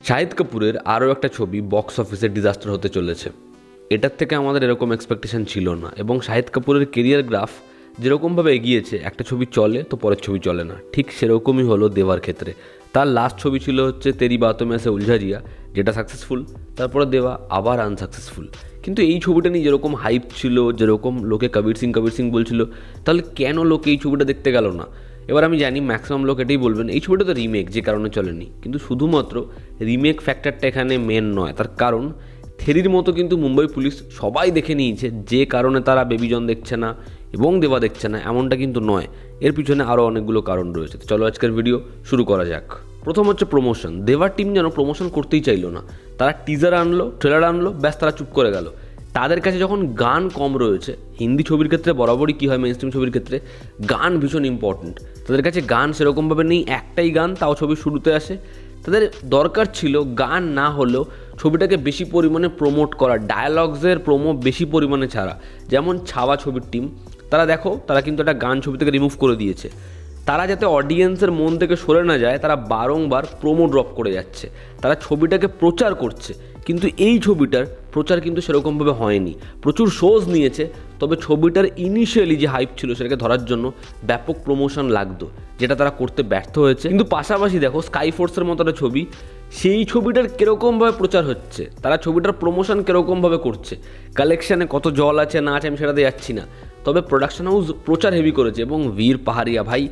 শাহিদ কাপুরের আরও একটা ছবি বক্স অফিসে ডিজাস্টার হতে চলেছে। এটার থেকে আমাদের এরকম এক্সপেকটেশন ছিল না, এবং শাহিদ কাপুরের কেরিয়ার গ্রাফ যেরকমভাবে এগিয়েছে, একটা ছবি চলে তো পরের ছবি চলে না, ঠিক সেরকমই হলো দেওয়ার ক্ষেত্রে। তার লাস্ট ছবি ছিল হচ্ছে তেরি বাতোঁ মে সে উলঝা জিয়া, যেটা সাকসেসফুল, তারপরে দেওয়া আবার আনসাকসেসফুল। কিন্তু এই ছবিটা নিয়ে যেরকম হাইপ ছিল, যেরকম লোকে কবির সিং বলছিল, তাহলে কেন লোকে এই ছবিটা দেখতে গেল না? এবার আমি জানি ম্যাক্সিমাম লোক এটাই বলবেন, এই ছবিটা তো রিমেক, যে কারণে চলেনি। কিন্তু শুধুমাত্র রিমেক ফ্যাক্টরটা এখানে মেন নয়, তার কারণ থেরির মতো কিন্তু মুম্বাই পুলিশ সবাই দেখে নিয়েছে, যে কারণে তারা বেবি জন দেখছে না এবং দেবা দেখছে না এমনটা কিন্তু নয়। এর পিছনে আরও অনেকগুলো কারণ রয়েছে। তো চলো আজকের ভিডিও শুরু করা যাক। প্রথম হচ্ছে প্রমোশন। দেবার টিম যেন প্রমোশন করতেই চাইলো না। তারা টিজার আনলো, ট্রেলার আনলো, ব্যাস তারা চুপ করে গেল। তাদের কাছে যখন গান কম রয়েছে, হিন্দি ছবির ক্ষেত্রে বরাবরই কী হয়, মেইনস্ট্রিম ছবির ক্ষেত্রে গান ভীষণ ইম্পর্ট্যান্ট। তাদের কাছে গান সেরকমভাবে নেই, একটাই গান, তাও ছবির শুরুতে আসে। তাদের দরকার ছিল গান না হলেও ছবিটাকে বেশি পরিমাণে প্রমোট করা, ডায়ালগসের প্রোমো বেশি পরিমাণে ছাড়া। যেমন ছাওয়া ছবির টিম, তারা দেখো, তারা কিন্তু একটা গান ছবি থেকে রিমুভ করে দিয়েছে। তারা যাতে অডিয়েন্সের মন থেকে সরে না যায়, তারা বারংবার প্রোমো ড্রপ করে যাচ্ছে। তারা ছবিটাকে প্রচার করছে, কিন্তু এই ছবিটার প্রচার কিন্তু সেরকমভাবে হয়নি। প্রচুর শোজ নিয়েছে, তবে ছবিটার ইনিশিয়ালি যে হাইপ ছিল সেটাকে ধরার জন্য ব্যাপক প্রমোশন লাগতো, যেটা তারা করতে ব্যর্থ হয়েছে। কিন্তু পাশাপাশি দেখো স্কাই ফোর্সের মতো একটা ছবি, সেই ছবিটার কীরকমভাবে প্রচার হচ্ছে, তারা ছবিটার প্রমোশন কীরকমভাবে করছে, কালেকশানে কত জল আছে না আছে আমি সেটাতে যাচ্ছি না, তবে প্রোডাকশন হাউস প্রচার হেভি করেছে। এবং বীর পাহাড়িয়া ভাই,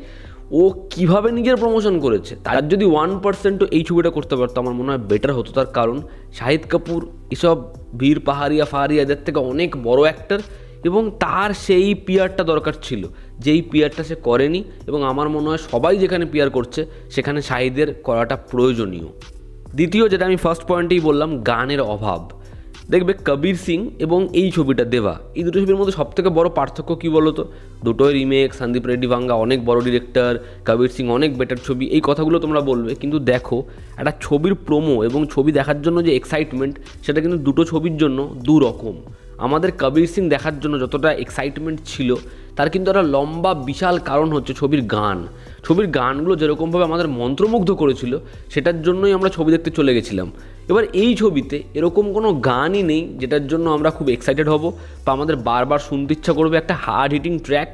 ও কিভাবে নিজের প্রমোশন করেছে, তার যদি 1% এই ছবিটা করতে পারতো আমার মনে হয় বেটার হতো। তার কারণ শাহিদ কাপুর এসব বীর পাহাড়িয়াদের থেকে অনেক বড় অ্যাক্টর, এবং তার সেই পিআরটা দরকার ছিল, যেই পিআরটা সে করেনি। এবং আমার মনে হয় সবাই যেখানে পিআর করছে সেখানে শাহিদের করাটা প্রয়োজনীয়। দ্বিতীয়, যেটা আমি ফার্স্ট পয়েন্টেই বললাম, গানের অভাব। দেখবে কবির সিং এবং এই ছবিটা দেবা, এই দুটো ছবির মধ্যে সবথেকে বড় পার্থক্য কী বলো তো? দুটোই রিমেক, সন্দীপ রেড্ডি ভাঙ্গা অনেক বড় ডিরেক্টর, কবির সিং অনেক বেটার ছবি, এই কথাগুলো তোমরা বলবে। কিন্তু দেখো, একটা ছবির প্রোমো এবং ছবি দেখার জন্য যে এক্সাইটমেন্ট, সেটা কিন্তু দুটো ছবির জন্য দু রকম। আমাদের কবির সিং দেখার জন্য যতটা এক্সাইটমেন্ট ছিল, তার কিন্তু একটা লম্বা বিশাল কারণ হচ্ছে ছবির গান। ছবির গানগুলো যেরকমভাবে আমাদের মন্ত্রমুগ্ধ করেছিল, সেটার জন্যই আমরা ছবি দেখতে চলে গেছিলাম। এবার এই ছবিতে এরকম কোনো গানই নেই যেটার জন্য আমরা খুব এক্সাইটেড হব বা আমাদের বারবার শুনতে ইচ্ছা করবে। একটা হার্ড হিটিং ট্র্যাক,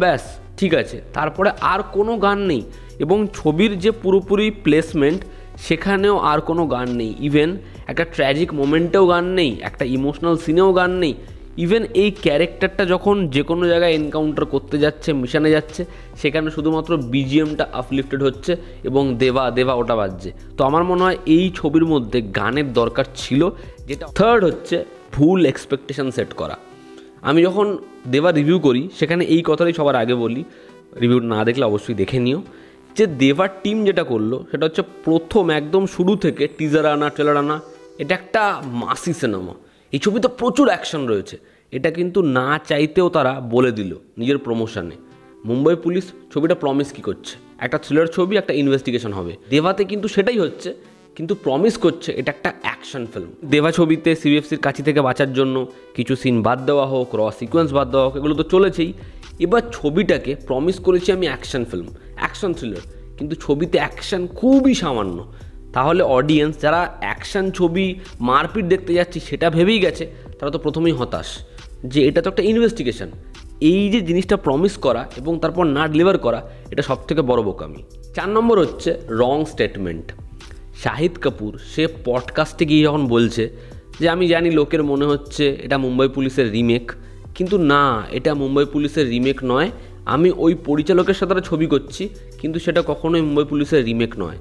ব্যাস ঠিক আছে, তারপরে আর কোনো গান নেই। এবং ছবির যে পুরোপুরি প্লেসমেন্ট, সেখানেও আর কোনো গান নেই। ইভেন একটা ট্র্যাজিক মোমেন্টেও গান নেই, একটা ইমোশনাল সিনেও গান নেই। ইভেন এই ক্যারেক্টারটা যখন যে কোনো জায়গায় এনকাউন্টার করতে যাচ্ছে, মিশনে যাচ্ছে, সেখানে শুধুমাত্র বিজিএমটা আপলিফটেড হচ্ছে এবং দেবা ওটা বাজছে। তো আমার মনে হয় এই ছবির মধ্যে গানের দরকার ছিল। যেটা থার্ড হচ্ছে ভুল এক্সপেকটেশন সেট করা। আমি যখন দেবা রিভিউ করি, সেখানে এই কথাটাই সবার আগে বলি, রিভিউ না দেখলে অবশ্যই দেখে নিও, যে দেবার টিম যেটা করলো সেটা হচ্ছে প্রথম একদম শুরু থেকে টিজার আনা, ট্রেলার আনা। এটা একটা মাসি সিনেমা, এই ছবিতে প্রচুর অ্যাকশন রয়েছে, এটা কিন্তু না চাইতেও তারা বলে দিল নিজের প্রমোশনে। মুম্বাই পুলিশ ছবিটা প্রমিস কী করছে, একটা থ্রিলার ছবি, একটা ইনভেস্টিগেশন হবে। দেবাতে কিন্তু সেটাই হচ্ছে, কিন্তু প্রমিস করছে এটা একটা অ্যাকশন ফিল্ম। দেবা ছবিতে সিবিএফসির কাছে থেকে বাঁচার জন্য কিছু সিন বাদ দেওয়া হোক, র সিকোয়েন্স বাদ দেওয়া হোক, এগুলো তো চলেছেই। এবার ছবিটাকে প্রমিস করেছি আমি অ্যাকশন ফিল্ম, অ্যাকশন থ্রিলার, কিন্তু ছবিতে অ্যাকশন খুবই সামান্য। তাহলে অডিয়েন্স যারা অ্যাকশন ছবি, মারপিট দেখতে যাচ্ছে সেটা ভেবেই গেছে, তারা তো প্রথমেই হতাশ যে এটা তো একটা ইনভেস্টিগেশন। এই যে জিনিসটা প্রমিস করা এবং তারপর না ডেলিভার করা, এটা সবথেকে বড় বোকামি। 4 নম্বর হচ্ছে রং স্টেটমেন্ট। শাহিদ কাপুর সে পডকাস্টে গিয়ে যখন বলছে যে আমি জানি লোকের মনে হচ্ছে এটা মুম্বাই পুলিশের রিমেক, কিন্তু না, এটা মুম্বাই পুলিশের রিমেক নয়। আমি ওই পরিচালকের সাথে ছবি করছি, কিন্তু সেটা কখনোই মুম্বাই পুলিশের রিমেক নয়।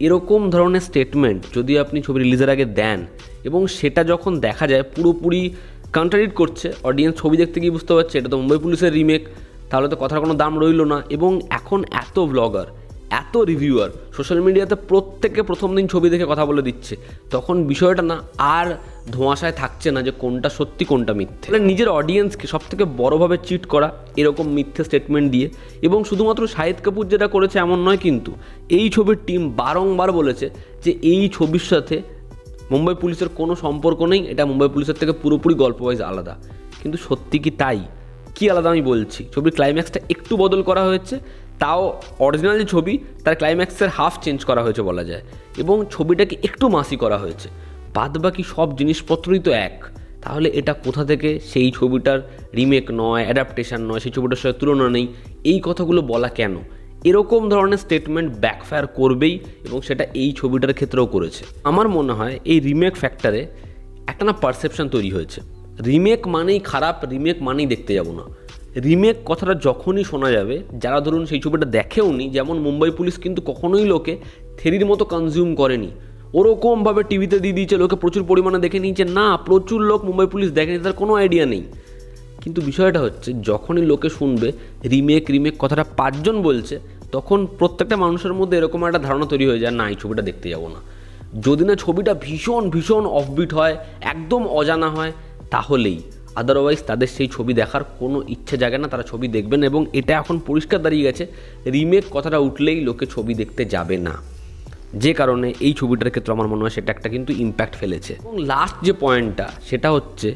এরকম ধরনের স্টেটমেন্ট যদি আপনি ছবি রিলিজের আগে দেন এবং সেটা যখন দেখা যায় পুরোপুরি কন্ট্রাডিক্ট করছে, অডিয়েন্স ছবি দেখতে গিয়ে বুঝতে পারছে এটা তো মুম্বাই পুলিশের রিমেক, তাহলে তো কথার কোনো দাম রইল না। এবং এখন এত ব্লগার, এত রিভিউয়ার সোশ্যাল মিডিয়াতে প্রত্যেকে প্রথম দিন ছবি দেখে কথা বলে দিচ্ছে, তখন বিষয়টা না আর ধোঁয়াশায় থাকছে না যে কোনটা সত্যি কোনটা মিথ্যে। মানে নিজের অডিয়েন্সকে সবথেকে বড়োভাবে চিট করা এরকম মিথ্যে স্টেটমেন্ট দিয়ে। এবং শুধুমাত্র শাহিদ কাপুর যেটা করেছে এমন নয়, কিন্তু এই ছবির টিম বারংবার বলেছে যে এই ছবির সাথে মুম্বাই পুলিশের কোনো সম্পর্ক নেই, এটা মুম্বাই পুলিশের থেকে পুরোপুরি গল্প ওয়াইজ আলাদা। কিন্তু সত্যি কি তাই? কি আলাদা আমি বলছি, ছবির ক্লাইম্যাক্সটা একটু বদল করা হয়েছে, তাও অরিজিনাল যে ছবি তার ক্লাইম্যাক্সের হাফ চেঞ্জ করা হয়েছে বলা যায়, এবং ছবিটাকে একটু মাসি করা হয়েছে, বাদ বাকি সব জিনিসপত্রই তো এক। তাহলে এটা কোথা থেকে সেই ছবিটার রিমেক নয়, অ্যাডাপ্টেশন নয়, সেই ছবিটার সাথে তুলনা নেই, এই কথাগুলো বলা কেন? এরকম ধরনের স্টেটমেন্ট ব্যাকফায়ার করবেই, এবং সেটা এই ছবিটার ক্ষেত্রেও করেছে। আমার মনে হয় এই রিমেক ফ্যাক্টরে একটা না পারসেপশন তৈরি হয়েছে, রিমেক মানেই খারাপ, রিমেক মানেই দেখতে যাব না। রিমেক কথাটা যখনই শোনা যাবে, যারা ধরুন সেই ছবিটা দেখেও নি, যেমন মুম্বাই পুলিশ কিন্তু কখনোই লোকে থেরির মতো কনজিউম করেনি, ওরকমভাবে টিভিতে দিয়ে দিয়েছে, লোকে প্রচুর পরিমাণে দেখে নিয়েছে, না প্রচুর লোক মুম্বাই পুলিশ দেখেনি, তার কোনো আইডিয়া নেই। কিন্তু বিষয়টা হচ্ছে যখনই লোকে শুনবে রিমেক রিমেক কথাটা 5 জন বলছে, তখন প্রত্যেকটা মানুষের মধ্যে এরকম একটা ধারণা তৈরি হয়ে যায়, না এই ছবিটা দেখতে যাব না। যদি না ছবিটা ভীষণ ভীষণ অফবিট হয়, একদম অজানা হয়, তাহলেই, আদারওয়াইজ তাদের সেই ছবি দেখার কোনো ইচ্ছে জাগে না, তারা ছবি দেখবেন। এবং এটা এখন পরিষ্কার দাঁড়িয়ে গেছে, রিমেক কথাটা উঠলেই লোকে ছবি দেখতে যাবে না, যে কারণে এই ছবিটার ক্ষেত্রে আমার মনে হয় সেটা একটা কিন্তু ইম্প্যাক্ট ফেলেছে। এবং লাস্ট যে পয়েন্টটা সেটা হচ্ছে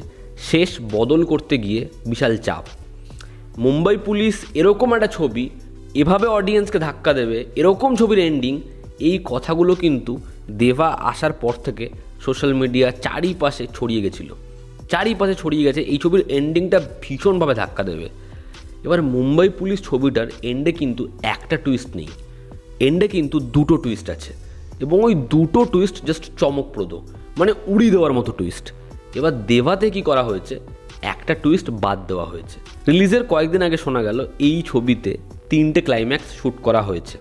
শেষ বদল করতে গিয়ে বিশাল চাপ। মুম্বাই পুলিশ এরকম একটা ছবি এভাবে অডিয়েন্সকে ধাক্কা দেবে, এরকম ছবির এন্ডিং, এই কথাগুলো কিন্তু দেবা আসার পর থেকে সোশ্যাল মিডিয়া চারিপাশে ছড়িয়ে গেছে, এই ছবির এন্ডিংটা ভীষণভাবে ধাক্কা দেবে। এবার মুম্বাই পুলিশ ছবিটার এন্ডে কিন্তু একটা টুইস্ট নেই, এন্ডে কিন্তু 2টো টুইস্ট আছে, এবং ওই 2টো টুইস্ট জাস্ট চমকপ্রদ, মানে উড়িয়ে দেওয়ার মতো টুইস্ট। এবার দেভাতে কি করা হয়েছে, একটা টুইস্ট বাদ দেওয়া হয়েছে। রিলিজের কয়েকদিন আগে শোনা গেল এই ছবিতে 3টে ক্লাইম্যাক্স শ্যুট করা হয়েছে।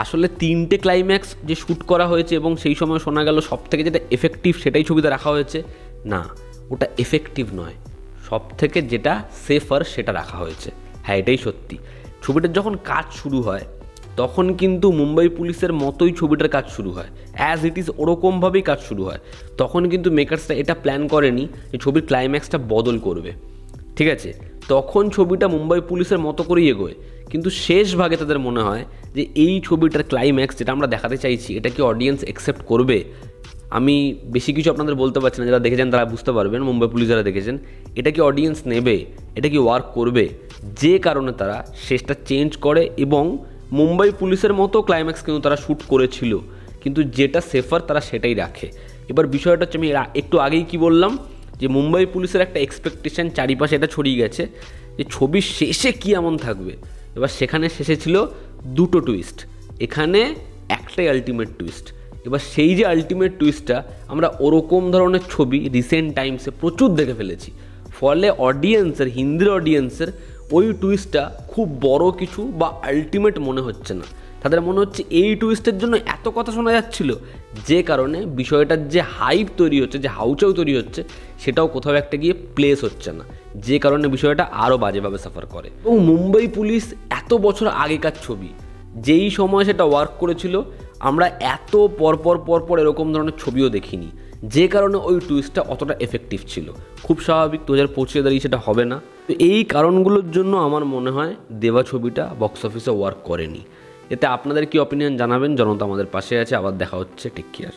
আসলে 3টে ক্লাইম্যাক্স যে শ্যুট করা হয়েছে এবং সেই সময় শোনা গেল সব থেকে যেটা এফেক্টিভ সেটাই ছবিতে রাখা হয়েছে, না ওটা এফেক্টিভ নয়, সব থেকে যেটা সেফার সেটা রাখা হয়েছে। হ্যাঁ, এটাই সত্যি। ছবিটার যখন কাজ শুরু হয় তখন কিন্তু মুম্বাই পুলিশের মতোই ছবিটার কাজ শুরু হয়, অ্যাজ ইট ইজ ওরকমভাবেই কাজ শুরু হয়। তখন কিন্তু মেকার্সরা এটা প্ল্যান করেনি যে ছবির ক্লাইম্যাক্সটা বদল করবে, ঠিক আছে? তখন ছবিটা মুম্বাই পুলিশের মতো করেই এগোয়, কিন্তু শেষ ভাগে তাদের মনে হয় যে এই ছবিটার ক্লাইম্যাক্স যেটা আমরা দেখাতে চাইছি এটা কি অডিয়েন্স অ্যাকসেপ্ট করবে। আমি বেশি কিছু আপনাদের বলতে পারছি না, যারা দেখেছেন তারা বুঝতে পারবেন, মুম্বাই পুলিশ যারা দেখেছেন, এটা কি অডিয়েন্স নেবে, এটা কি ওয়ার্ক করবে, যে কারণে তারা শেষটা চেঞ্জ করে। এবং মুম্বাই পুলিশের মতো ক্লাইম্যাক্স কিন্তু তারা শ্যুট করেছিল, কিন্তু যেটা সেফার তারা সেটাই রাখে। এবার বিষয়টা হচ্ছে, আমি একটু আগেই কি বললাম, যে মুম্বাই পুলিশের একটা এক্সপেকটেশন চারিপাশে এটা ছড়িয়ে গেছে যে ছবির শেষে কী এমন থাকবে। এবার সেখানে শেষে ছিল 2টো টুইস্ট, এখানে একটাই আলটিমেট টুইস্ট। এবার সেই যে আলটিমেট টুইস্টটা আমরা ওরকম ধরনের ছবি রিসেন্ট টাইমসে প্রচুর দেখে ফেলেছি, ফলে অডিয়েন্সের, হিন্দির অডিয়েন্সের ওই টুইস্টটা খুব বড় কিছু বা আলটিমেট মনে হচ্ছে না। তাদের মনে হচ্ছে এই টুইস্টের জন্য এত কথা শোনা যাচ্ছিল, যে কারণে বিষয়টার যে হাইপ তৈরি হচ্ছে, যে হাউচাউ তৈরি হচ্ছে, সেটাও কোথাও একটা গিয়ে প্লেস হচ্ছে না, যে কারণে বিষয়টা আরও বাজেভাবে সাফার করে। এবং মুম্বাই পুলিশ এত বছর আগেকার ছবি, যেই সময় সেটা ওয়ার্ক করেছিল আমরা এত পরপর এরকম ধরনের ছবিও দেখিনি, যে কারণে ওই টুইস্টটা অতটা এফেক্টিভ ছিল। খুব স্বাভাবিক 2025 দাঁড়িয়ে সেটা হবে না। তো এই কারণগুলোর জন্য আমার মনে হয় দেবা ছবিটা বক্স অফিসে ওয়ার্ক করেনি। এতে আপনাদের কি অপিনিয়ন জানাবেন, জনতা আমাদের পাশে আছে। আবার দেখা হচ্ছে, টেক কেয়ার।